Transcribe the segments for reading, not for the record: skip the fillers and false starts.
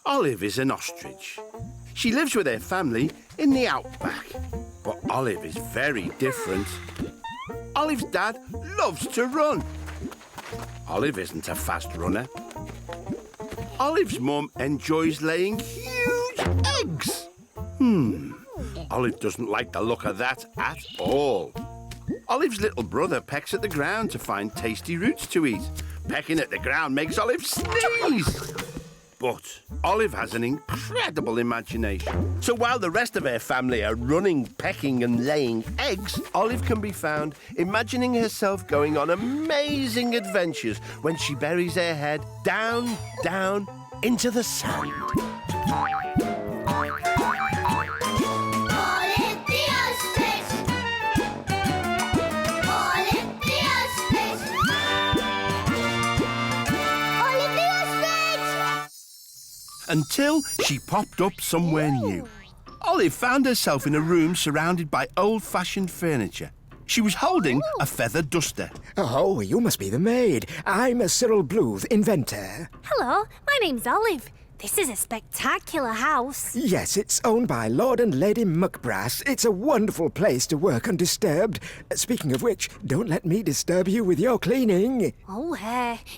Olive is an ostrich. She lives with her family in the outback. But Olive is very different. Olive's dad loves to run. Olive isn't a fast runner. Olive's mum enjoys laying huge eggs. Olive doesn't like the look of that at all. Olive's little brother pecks at the ground to find tasty roots to eat. Pecking at the ground makes Olive sneeze. But Olive has an incredible imagination. So while the rest of her family are running, pecking and laying eggs, Olive can be found imagining herself going on amazing adventures when she buries her head down, down into the sand. Until she popped up somewhere new. Olive found herself in a room surrounded by old-fashioned furniture. She was holding a feather duster. Oh, you must be the maid. I'm Cyril Bluth, inventor. Hello, my name's Olive. This is a spectacular house. Yes, it's owned by Lord and Lady Muckbrass. It's a wonderful place to work undisturbed. Speaking of which, don't let me disturb you with your cleaning. Oh,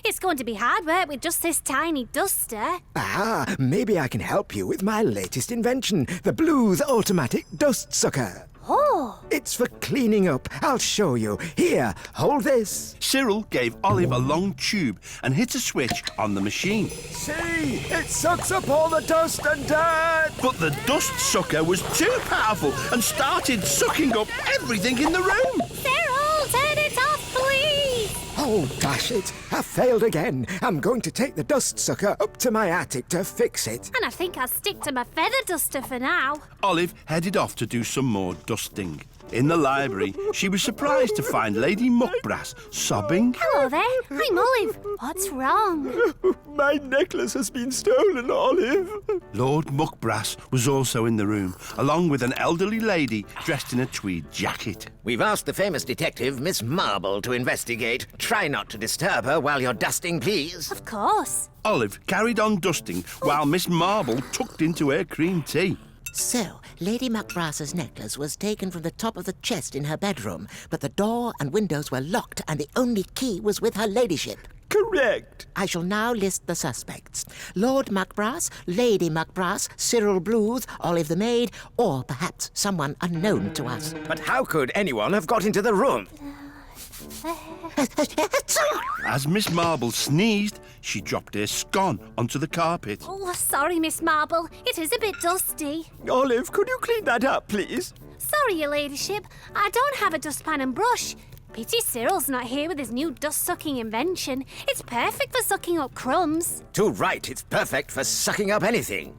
it's going to be hard work with just this tiny duster. Ah, maybe I can help you with my latest invention, the Bluth Automatic Dust Sucker. Oh! It's for cleaning up. I'll show you. Here, hold this. Cyril gave Olive a long tube and hit a switch on the machine. See? It sucks up all the dust and dirt. But the dust sucker was too powerful and started sucking up everything in the room. Cyril, turn it off, please! Oh, dash it. I failed again. I'm going to take the dust sucker up to my attic to fix it. And I think I'll stick to my feather duster for now. Olive headed off to do some more dusting. In the library, she was surprised to find Lady Muckbrass sobbing. Hello there, I'm Olive. What's wrong? My necklace has been stolen, Olive. Lord Muckbrass was also in the room, along with an elderly lady dressed in a tweed jacket. We've asked the famous detective, Miss Marble, to investigate. Try not to disturb her while you're dusting, please. Of course. Olive carried on dusting while Miss Marble tucked into her cream tea. So, Lady Muckbrass's necklace was taken from the top of the chest in her bedroom, but the door and windows were locked and the only key was with her ladyship. Correct. I shall now list the suspects. Lord Muckbrass, Lady Muckbrass, Cyril Bluth, Olive the maid, or perhaps someone unknown to us. But how could anyone have got into the room? As Miss Marble sneezed, she dropped her scone onto the carpet. Oh, sorry, Miss Marble. It is a bit dusty. Olive, could you clean that up, please? Sorry, your ladyship. I don't have a dustpan and brush. Pity Cyril's not here with his new dust-sucking invention. It's perfect for sucking up crumbs. Too right, it's perfect for sucking up anything.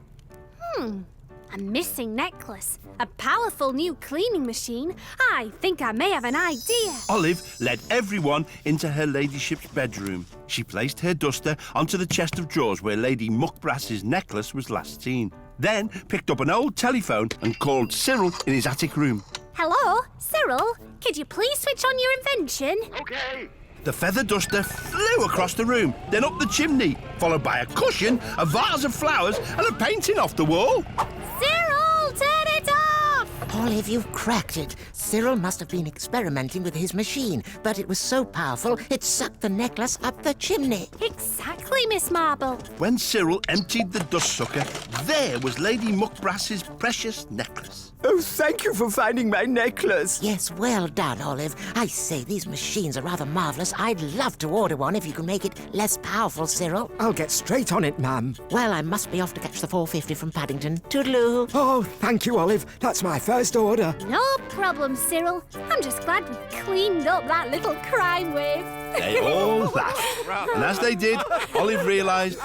A missing necklace. A powerful new cleaning machine. I think I may have an idea. Olive led everyone into her ladyship's bedroom. She placed her duster onto the chest of drawers where Lady Muckbrass's necklace was last seen. Then picked up an old telephone and called Cyril in his attic room. Hello, Cyril? Could you please switch on your invention? Okay. The feather duster flew across the room, then up the chimney, followed by a cushion, a vase of flowers, and a painting off the wall. Cyril, turn it off! Olive, you've cracked it. Cyril must have been experimenting with his machine, but it was so powerful it sucked the necklace up the chimney. Exactly, Miss Marble. When Cyril emptied the dust sucker, there was Lady Muckbrass's precious necklace. Oh, thank you for finding my necklace. Yes, well done, Olive. I say, these machines are rather marvellous. I'd love to order one if you can make it less powerful, Cyril. I'll get straight on it, ma'am. Well, I must be off to catch the 4:50 from Paddington. Toodaloo. Oh, thank you, Olive. That's my first order. No problem, Cyril. I'm just glad we cleaned up that little crime wave. They all laughed. And as they did, Olive realised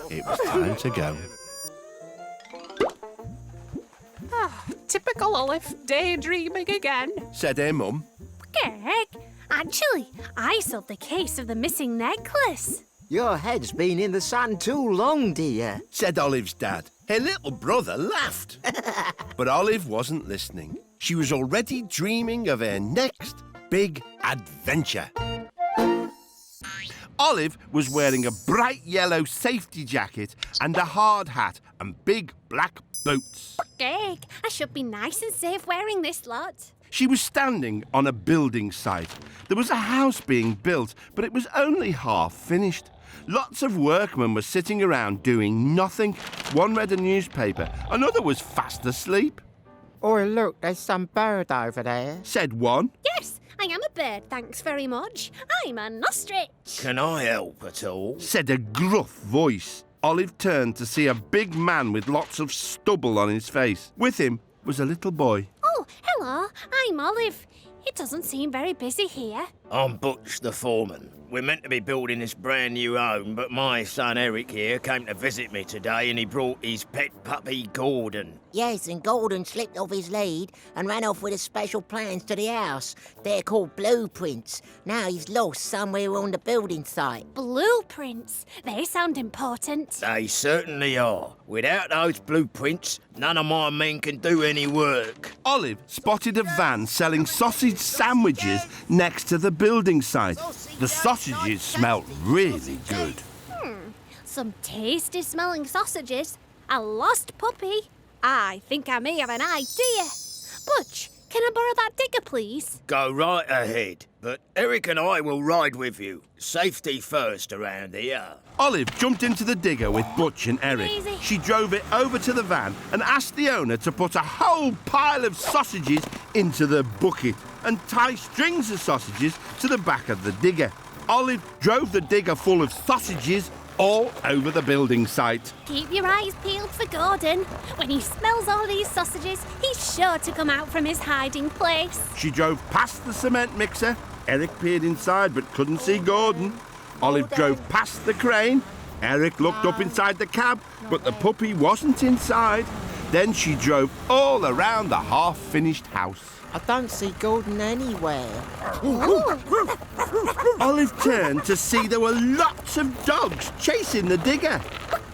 it was time to go. Typical Olive, daydreaming again. Said her mum. Greg, actually, I solved the case of the missing necklace. Your head's been in the sand too long, dear. Said Olive's dad. Her little brother laughed. But Olive wasn't listening. She was already dreaming of her next big adventure. Olive was wearing a bright yellow safety jacket and a hard hat and big black boots. Egg, I should be nice and safe wearing this lot. She was standing on a building site. There was a house being built, but it was only half finished. Lots of workmen were sitting around doing nothing. One read a newspaper, another was fast asleep. Oh, look, there's some bird over there. Said one. Yes, I am a bird, thanks very much. I'm an ostrich. Can I help at all? Said a gruff voice. Olive turned to see a big man with lots of stubble on his face. With him was a little boy. Oh, hello, I'm Olive. It doesn't seem very busy here. I'm Butch the foreman. We're meant to be building this brand new home, but my son Eric here came to visit me today and he brought his pet puppy Gordon. Yes, and Gordon slipped off his lead and ran off with his special plans to the house. They're called blueprints. Now he's lost somewhere on the building site. Blueprints. They sound important. They certainly are. Without those blueprints, none of my men can do any work. Olive spotted a van selling sausage sandwiches next to the building site. The sausages smelled really good. Some tasty smelling sausages. A lost puppy. I think I may have an idea. Butch, can I borrow that digger, please? Go right ahead, but Eric and I will ride with you. Safety first around here. Olive jumped into the digger with Butch and Eric. Easy. She drove it over to the van and asked the owner to put a whole pile of sausages into the bucket and tie strings of sausages to the back of the digger. Olive drove the digger full of sausages all over the building site. Keep your eyes peeled for Gordon. When he smells all these sausages, he's sure to come out from his hiding place. She drove past the cement mixer. Eric peered inside but couldn't see Gordon. Olive drove past the crane. Eric looked up inside the cab, but the puppy wasn't inside. Then she drove all around the half-finished house. I don't see Gordon anywhere. Olive turned to see there were lots of dogs chasing the digger.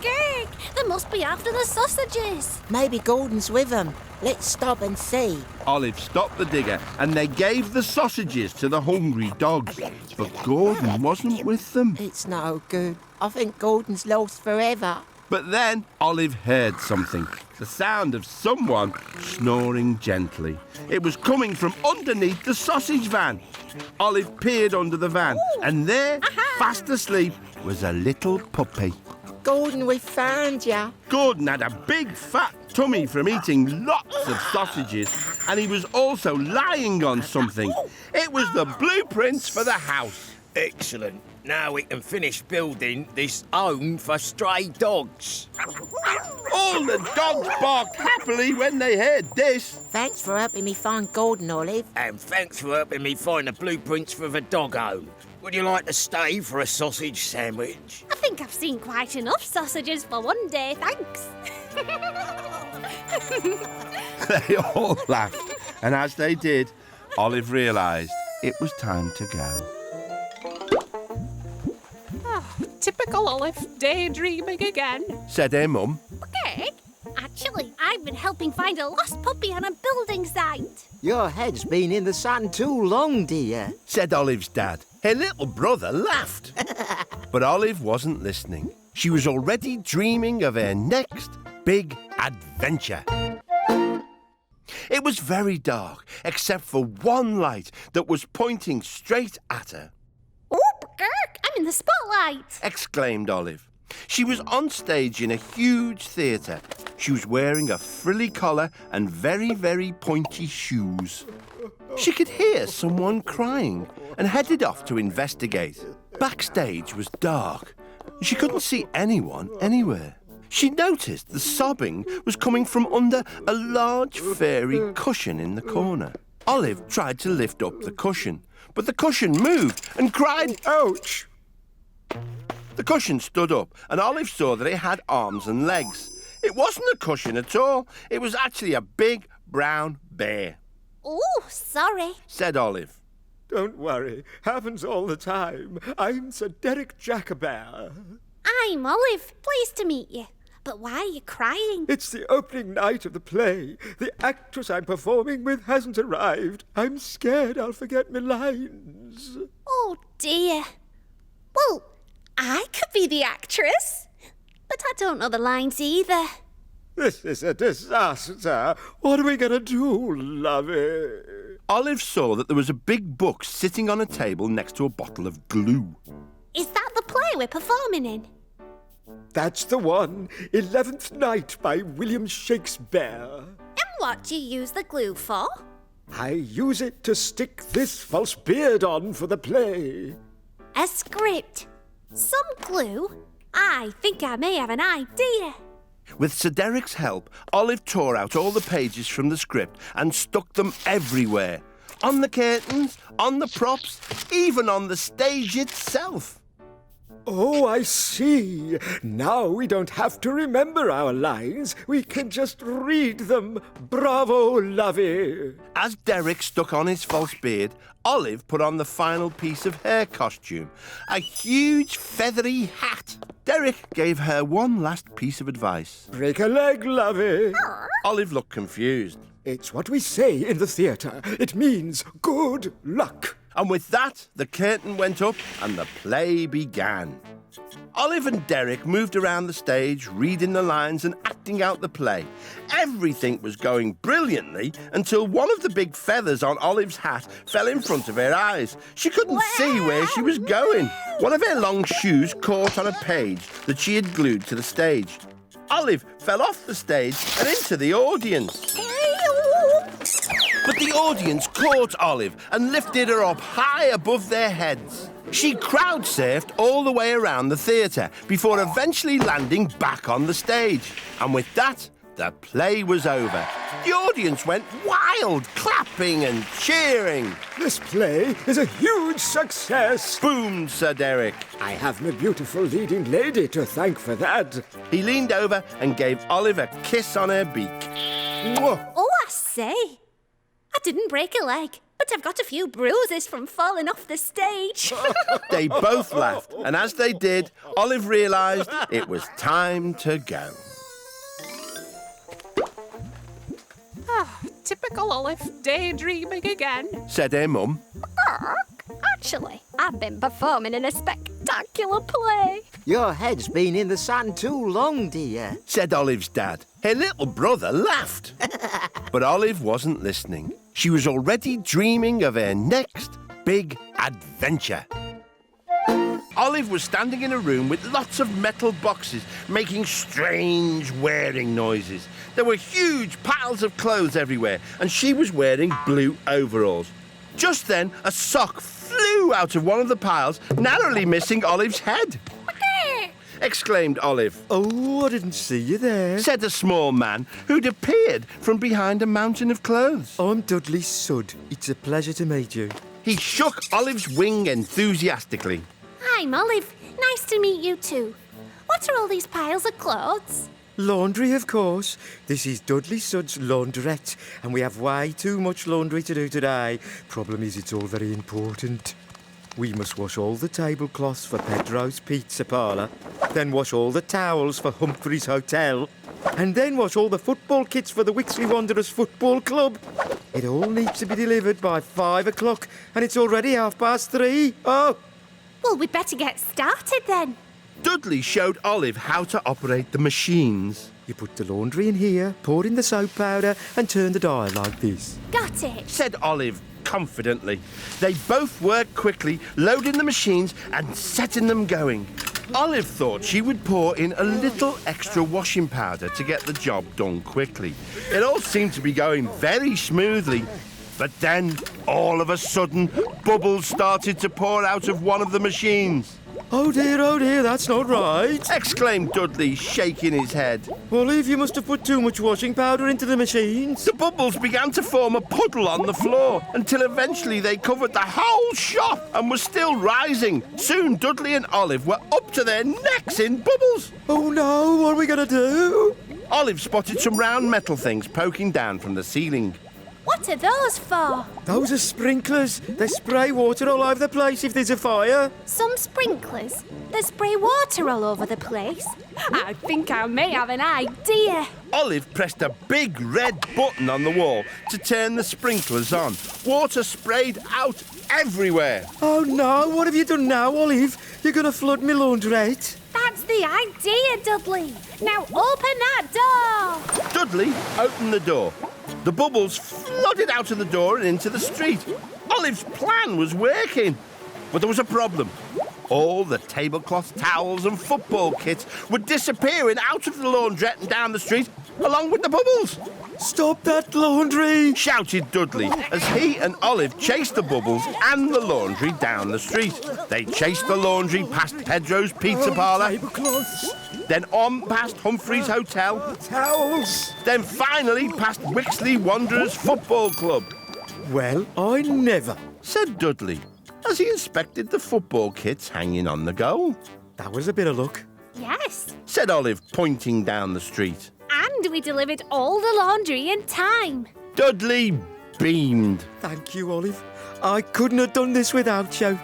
Gurk, they must be after the sausages. Maybe Gordon's with them. Let's stop and see. Olive stopped the digger and they gave the sausages to the hungry dogs. But Gordon wasn't with them. It's no good. I think Gordon's lost forever. But then Olive heard something. The sound of someone snoring gently. It was coming from underneath the sausage van. Olive peered under the van, and there, fast asleep, was a little puppy. Gordon, we found ya. Gordon had a big fat tummy from eating lots of sausages, and he was also lying on something. It was the blueprints for the house. Excellent. Now we can finish building this home for stray dogs. All the dogs barked happily when they heard this. Thanks for helping me find Gordon, Olive. And thanks for helping me find the blueprints for the dog home. Would you like to stay for a sausage sandwich? I think I've seen quite enough sausages for one day, thanks. They all laughed, and as they did, Olive realised it was time to go. Typical Olive, daydreaming again. Said her mum. Okay. Actually, I've been helping find a lost puppy on a building site. Your head's been in the sun too long, dear. Said Olive's dad. Her little brother laughed. But Olive wasn't listening. She was already dreaming of her next big adventure. It was very dark, except for one light that was pointing straight at her. Oh, Gurk, I'm in the spotlight. Exclaimed Olive. She was on stage in a huge theatre. She was wearing a frilly collar and very, very pointy shoes. She could hear someone crying and headed off to investigate. Backstage was dark. She couldn't see anyone anywhere. She noticed the sobbing was coming from under a large fairy cushion in the corner. Olive tried to lift up the cushion, but the cushion moved and cried, "Ouch!" The cushion stood up, and Olive saw that it had arms and legs. It wasn't a cushion at all. It was actually a big brown bear. Oh, sorry. Said Olive. Don't worry. Happens all the time. I'm Sir Derek Jackabear. I'm Olive. Pleased to meet you. But why are you crying? It's the opening night of the play. The actress I'm performing with hasn't arrived. I'm scared I'll forget my lines. Oh, dear. Well, I could be the actress. But I don't know the lines either. This is a disaster. What are we going to do, lovey? Olive saw that there was a big book sitting on a table next to a bottle of glue. Is that the play we're performing in? That's the one. 11th Night by William Shakespeare. And what do you use the glue for? I use it to stick this false beard on for the play. A script. Some glue? I think I may have an idea. With Sir Derek's help, Olive tore out all the pages from the script and stuck them everywhere. On the curtains, on the props, even on the stage itself. Oh, I see. Now we don't have to remember our lines. We can just read them. Bravo, lovey. As Derek stuck on his false beard, Olive put on the final piece of her costume, a huge feathery hat. Derek gave her one last piece of advice. Break a leg, lovey. Olive looked confused. It's what we say in the theatre. It means good luck. And with that, the curtain went up and the play began. Olive and Derek moved around the stage, reading the lines and acting out the play. Everything was going brilliantly until one of the big feathers on Olive's hat fell in front of her eyes. She couldn't see where she was going. One of her long shoes caught on a page that she had glued to the stage. Olive fell off the stage and into the audience. But the audience caught Olive and lifted her up high above their heads. She crowd surfed all the way around the theatre before eventually landing back on the stage. And with that, the play was over. The audience went wild, clapping and cheering. This play is a huge success. Boomed Sir Derek. I have my beautiful leading lady to thank for that. He leaned over and gave Olive a kiss on her beak. Mwah. Oh, I say. I didn't break a leg, but I've got a few bruises from falling off the stage. They both laughed, and as they did, Olive realised it was time to go. Typical Olive, daydreaming again. Said her mum. Actually, I've been performing in a spectacular play. Your head's been in the sun too long, dear. Said Olive's dad. Her little brother laughed. But Olive wasn't listening. She was already dreaming of her next big adventure. Olive was standing in a room with lots of metal boxes making strange whirring noises. There were huge piles of clothes everywhere, and she was wearing blue overalls. Just then, a sock flew out of one of the piles, narrowly missing Olive's head. Exclaimed Olive. Oh, I didn't see you there. Said a small man who'd appeared from behind a mountain of clothes. I'm Dudley Sud. It's a pleasure to meet you. He shook Olive's wing enthusiastically. I'm Olive. Nice to meet you too. What are all these piles of clothes? Laundry, of course. This is Dudley Sud's laundrette, and we have way too much laundry to do today. Problem is, it's all very important. We must wash all the tablecloths for Pedro's Pizza Parlour, then wash all the towels for Humphrey's Hotel, and then wash all the football kits for the Wixley Wanderers Football Club. It all needs to be delivered by 5 o'clock, and it's already 3:30. Oh! Well, we'd better get started then. Dudley showed Olive how to operate the machines. You put the laundry in here, pour in the soap powder, and turn the dial like this. Got it. Said Olive confidently. They both worked quickly, loading the machines and setting them going. Olive thought she would pour in a little extra washing powder to get the job done quickly. It all seemed to be going very smoothly. But then, all of a sudden, bubbles started to pour out of one of the machines. Oh dear, that's not right. Exclaimed Dudley, shaking his head. Olive, you must have put too much washing powder into the machines. The bubbles began to form a puddle on the floor until eventually they covered the whole shop and were still rising. Soon Dudley and Olive were up to their necks in bubbles. Oh no, what are we going to do? Olive spotted some round metal things poking down from the ceiling. What are those for? Those are sprinklers. They spray water all over the place if there's a fire. Some sprinklers that spray water all over the place. I think I may have an idea. Olive pressed a big red button on the wall to turn the sprinklers on. Water sprayed out everywhere. Oh no, what have you done now, Olive? You're going to flood me laundrette? That's the idea, Dudley. Now open that door. Dudley opened the door. The bubbles flooded out of the door and into the street. Olive's plan was working. But there was a problem. All the tablecloth, towels and football kits were disappearing out of the laundrette and down the street, along with the bubbles. Stop that laundry! Shouted Dudley as he and Olive chased the bubbles and the laundry down the street. They chased the laundry past Pedro's pizza parlour, Tablecloths, then on past Humphrey's Hotel, towels. then finally past Wixley Wanderers Football Club, Well, I never. said Dudley as he inspected the football kits hanging on the goal. That was a bit of luck. Yes. Said Olive, pointing down the street. And we delivered all the laundry in time. Dudley beamed. Thank you, Olive. I couldn't have done this without you.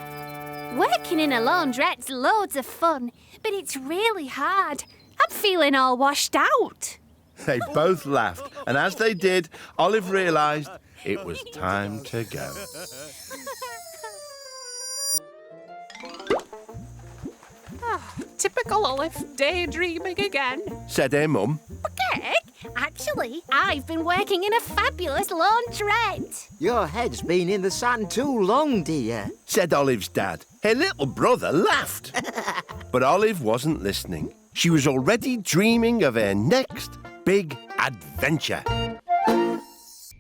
Working in a laundrette's loads of fun, but it's really hard. I'm feeling all washed out. They both laughed, and as they did, Olive realised it was time to go. Typical Olive, daydreaming again. Said her mum. Okay, actually, I've been working in a fabulous laundrette. Your head's been in the sun too long, dear. Said Olive's dad. Her little brother laughed. But Olive wasn't listening. She was already dreaming of her next big adventure.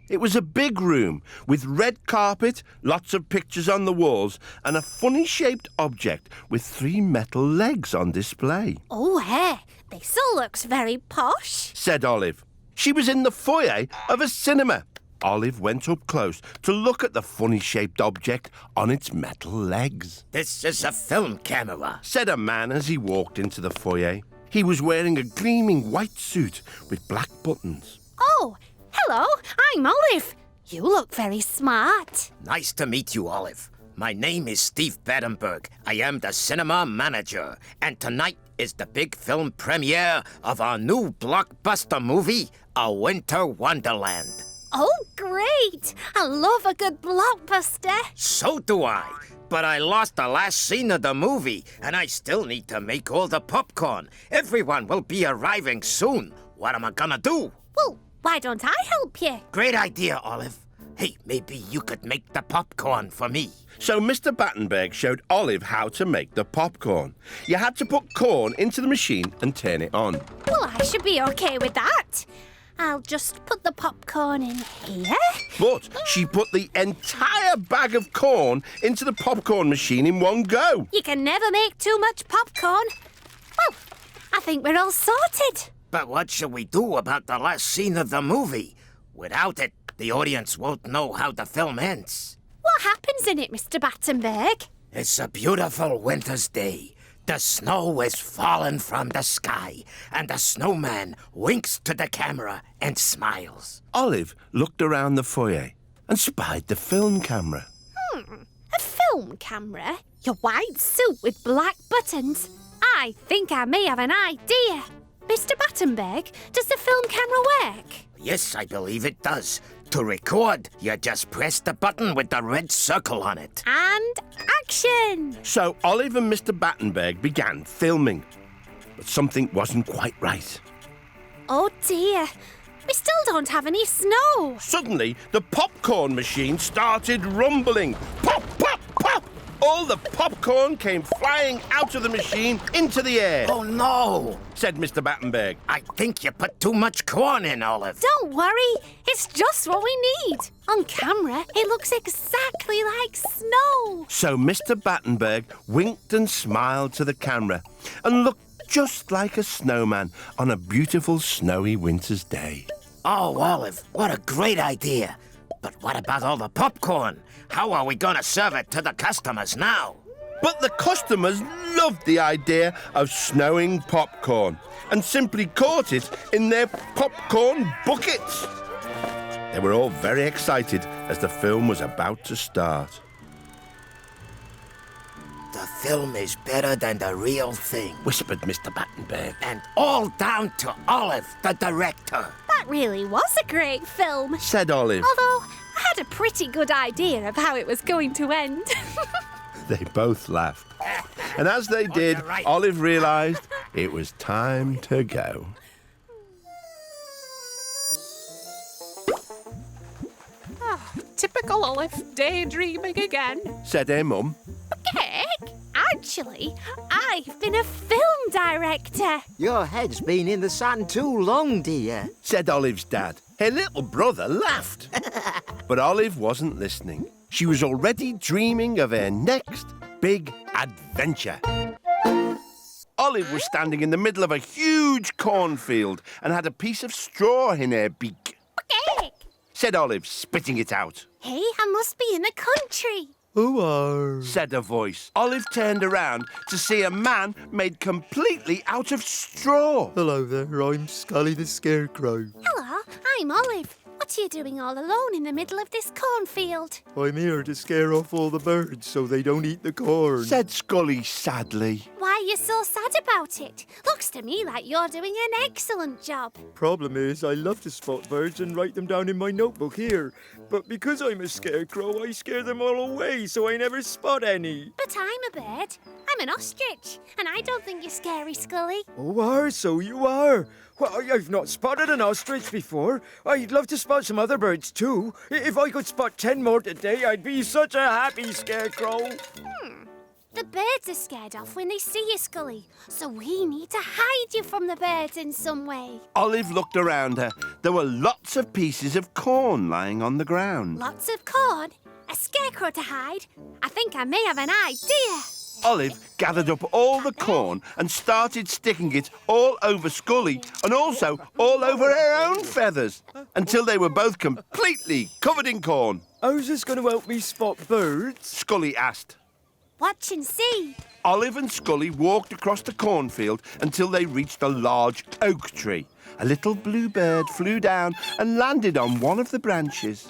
It was a big room with red carpet, lots of pictures on the walls, and a funny-shaped object with 3 metal legs on display, Oh, hey, this all looks very posh. said Olive. She was in the foyer of a cinema. Olive went up close to look at the funny-shaped object on its metal legs, This is a film camera. said a man as he walked into the foyer. He was wearing a gleaming white suit with black buttons. Oh, hello, I'm Olive. You look very smart. Nice to meet you, Olive. My name is Steve Battenberg. I am the cinema manager. And tonight is the big film premiere of our new blockbuster movie, A Winter Wonderland. Oh, great. I love a good blockbuster. So do I. But I lost the last scene of the movie, and I still need to make all the popcorn. Everyone will be arriving soon. What am I gonna do? Well, why don't I help you? Great idea, Olive. Hey, maybe you could make the popcorn for me. So Mr. Battenberg showed Olive how to make the popcorn. You had to put corn into the machine and turn it on. Well, I should be okay with that. I'll just put the popcorn in here. But she put the entire bag of corn into the popcorn machine in one go. You can never make too much popcorn. Well, I think we're all sorted. But what should we do about the last scene of the movie? Without it, the audience won't know how the film ends. What happens in it, Mr. Battenberg? It's a beautiful winter's day. The snow is falling from the sky, and the snowman winks to the camera and smiles. Olive looked around the foyer and spied the film camera. A film camera? Your white suit with black buttons? I think I may have an idea. Mr. Battenberg, does the film camera work? Yes, I believe it does. To record, you just press the button with the red circle on it. And action! So Olive and Mr. Battenberg began filming. But something wasn't quite right. Oh dear, we still don't have any snow. Suddenly, the popcorn machine started rumbling. Pop, pop, pop! All the popcorn came flying out of the machine into the air, Oh no! said Mr. Battenberg. I think you put too much corn in, Olive. Don't worry, it's just what we need. On camera, it looks exactly like snow. So Mr. Battenberg winked and smiled to the camera and looked just like a snowman on a beautiful snowy winter's day. Oh, Olive, what a great idea. But what about all the popcorn? How are we going to serve it to the customers now? But the customers loved the idea of snowing popcorn and simply caught it in their popcorn buckets. They were all very excited as the film was about to start. The film is better than the real thing. Whispered Mr. Battenberg. And all down to Olive, the director. That really was a great film. Said Olive. Although, I had a pretty good idea of how it was going to end. They both laughed. And as they did, you're right. Olive realised it was time to go. Typical Olive, daydreaming again. Said her mum. Heck, actually, I've been a film director. Your head's been in the sun too long, dear. Said Olive's dad. Her little brother laughed. But Olive wasn't listening. She was already dreaming of her next big adventure. Olive was standing in the middle of a huge cornfield and had a piece of straw in her beak. Heck, Said Olive, spitting it out. hey, I must be in the country. Said a voice. Olive turned around to see a man made completely out of straw. Hello there, I'm Scully the Scarecrow. Hello, I'm Olive. What are you doing all alone in the middle of this cornfield? I'm here to scare off all the birds so they don't eat the corn. Said Scully sadly. Why are you so sad about it? Looks to me like you're doing an excellent job. Problem is, I love to spot birds and write them down in my notebook here. But because I'm a scarecrow, I scare them all away, so I never spot any. But I'm a bird. I'm an ostrich, and I don't think you're scary, Scully. Oh, so you are. Well, I've not spotted an ostrich before. I'd love to spot some other birds too. If I could spot 10 more today, I'd be such a happy scarecrow. The birds are scared off when they see you, Scully. So we need to hide you from the birds in some way. Olive looked around her. There were lots of pieces of corn lying on the ground. Lots of corn, a scarecrow to hide. I think I may have an idea. Olive gathered up all the corn and started sticking it all over Scully and also all over her own feathers until they were both completely covered in corn. How's this going to help me spot birds? Scully asked. Watch and see. Olive and Scully walked across the cornfield until they reached a large oak tree. A little blue bird flew down and landed on one of the branches.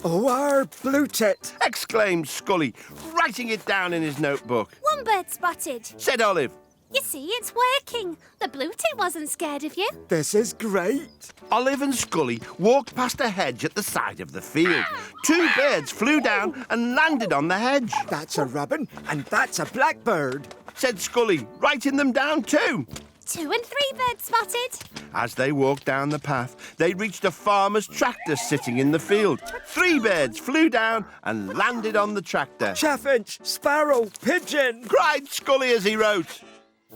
Oh, our blue tit. Exclaimed Scully, writing it down in his notebook. One bird spotted. Said Olive. You see, it's working. The blue tit wasn't scared of you. This is great. Olive and Scully walked past a hedge at the side of the field. Two birds flew down and landed on the hedge. That's a robin and that's a blackbird. Said Scully, writing them down too. 2 and 3 birds spotted. As they walked down the path, they reached a farmer's tractor sitting in the field. 3 birds flew down and landed on the tractor. Chaffinch, sparrow, pigeon. Cried Scully as he wrote.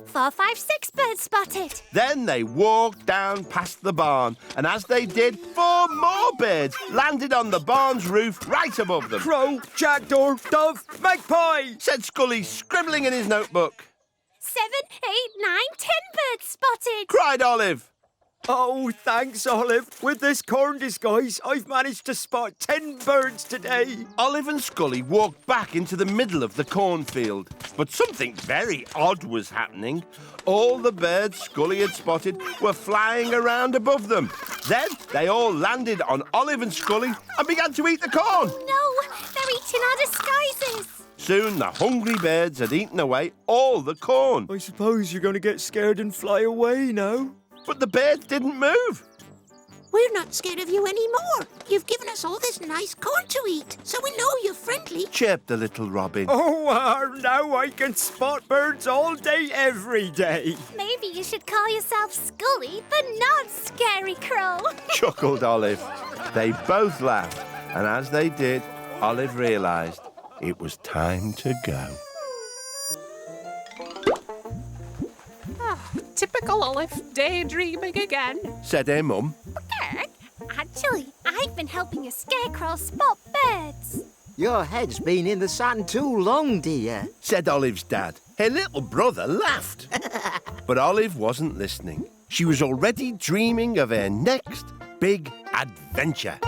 4, 5, 6 birds spotted. Then they walked down past the barn, and as they did, 4 more birds landed on the barn's roof right above them. Crow, jackdaw, dove, magpie. Said Scully, scribbling in his notebook. 7, 8, 9, 10 birds spotted. Cried Olive. Oh, thanks, Olive. With this corn disguise, I've managed to spot 10 birds today. Olive and Scully walked back into the middle of the cornfield. But something very odd was happening. All the birds Scully had spotted were flying around above them. Then they all landed on Olive and Scully and began to eat the corn. No, they're eating our disguises. Soon the hungry birds had eaten away all the corn. I suppose you're going to get scared and fly away now. But the birds didn't move. We're not scared of you anymore. You've given us all this nice corn to eat, so we know you're friendly. Chirped the little robin. Oh, now I can spot birds all day, every day. Maybe you should call yourself Scully, but not Scarecrow. Chuckled Olive. They both laughed, and as they did, Olive realised it was time to go. Typical Olive, daydreaming again. Said her mum. Actually, I've been helping a scarecrow spot birds. Your head's been in the sun too long, dear. Said Olive's dad. Her little brother laughed. But Olive wasn't listening. She was already dreaming of her next big adventure.